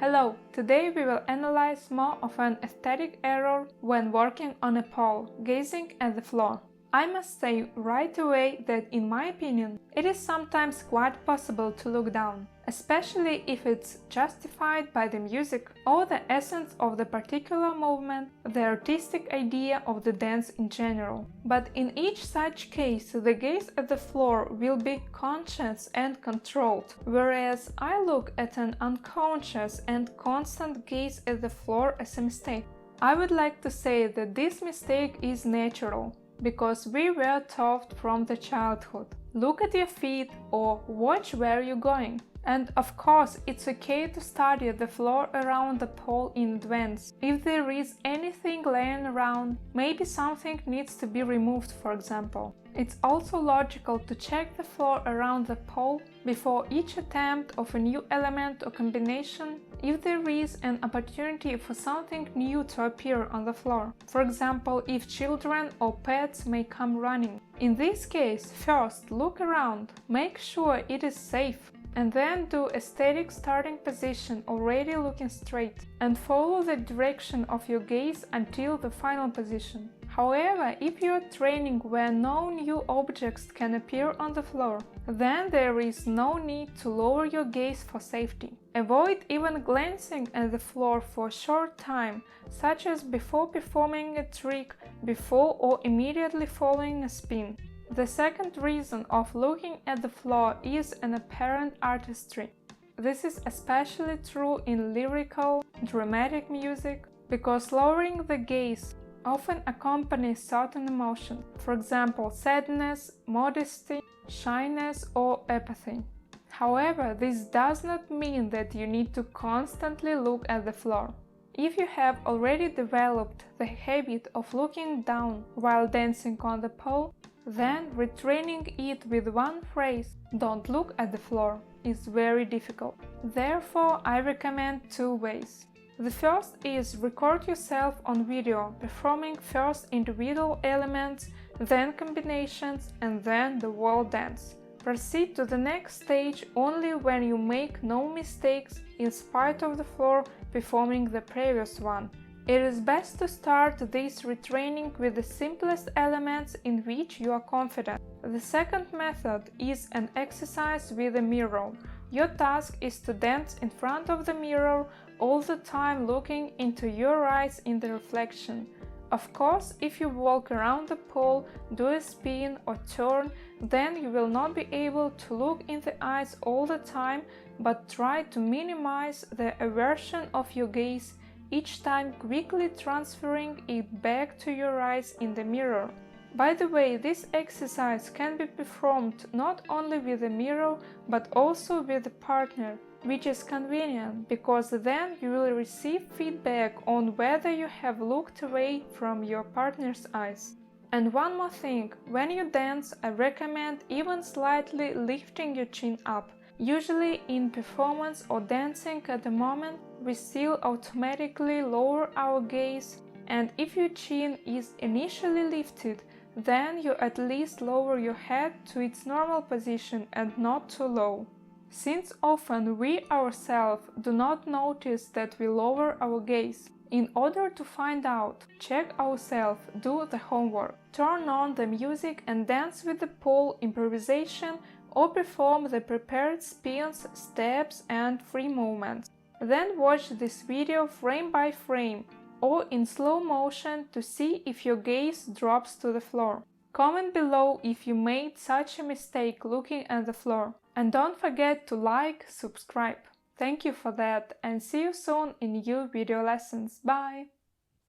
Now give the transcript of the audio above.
Hello, today we will analyze more of an aesthetic error when working on a pole, gazing at the floor. I must say right away that in my opinion, it is sometimes quite possible to look down, especially if it's justified by the music or the essence of the particular movement, the artistic idea of the dance in general. But in each such case, the gaze at the floor will be conscious and controlled, whereas I look at an unconscious and constant gaze at the floor as a mistake. I would like to say that this mistake is natural, because we were taught from the childhood. Look at your feet or watch where you're going. And of course, it's okay to study the floor around the pole in advance. If there is anything laying around, maybe something needs to be removed, for example. It's also logical to check the floor around the pole before each attempt of a new element or combination if there is an opportunity for something new to appear on the floor. For example, if children or pets may come running. In this case, first look around, make sure it is safe, and then do a static starting position already looking straight, and follow the direction of your gaze until the final position. However, if you are training where no new objects can appear on the floor, then there is no need to lower your gaze for safety. Avoid even glancing at the floor for a short time, such as before performing a trick, before or immediately following a spin. The second reason of looking at the floor is an apparent artistry. This is especially true in lyrical, dramatic music, because lowering the gaze often accompanies certain emotion, for example, sadness, modesty, shyness, or apathy. However, this does not mean that you need to constantly look at the floor. If you have already developed the habit of looking down while dancing on the pole, then retraining it with one phrase, "Don't look at the floor," is very difficult. Therefore, I recommend two ways. The first is record yourself on video, performing first individual elements, then combinations, and then the whole dance. Proceed to the next stage only when you make no mistakes in spite of the floor performing the previous one. It is best to start this retraining with the simplest elements in which you are confident. The second method is an exercise with a mirror. Your task is to dance in front of the mirror all the time looking into your eyes in the reflection. Of course, if you walk around the pole, do a spin or turn, then you will not be able to look in the eyes all the time, but try to minimize the aversion of your gaze, each time quickly transferring it back to your eyes in the mirror. By the way, this exercise can be performed not only with a mirror, but also with a partner, which is convenient, because then you will receive feedback on whether you have looked away from your partner's eyes. And one more thing, when you dance, I recommend even slightly lifting your chin up. Usually in performance or dancing at the moment, we still automatically lower our gaze, and if your chin is initially lifted, then you at least lower your head to its normal position and not too low. Since often we ourselves do not notice that we lower our gaze. In order to find out, check ourselves, do the homework. Turn on the music and dance with the pole improvisation or perform the prepared spins, steps and free movements. Then watch this video frame by frame or in slow motion to see if your gaze drops to the floor. Comment below if you made such a mistake looking at the floor. And don't forget to like, subscribe. Thank you for that and see you soon in new video lessons. Bye!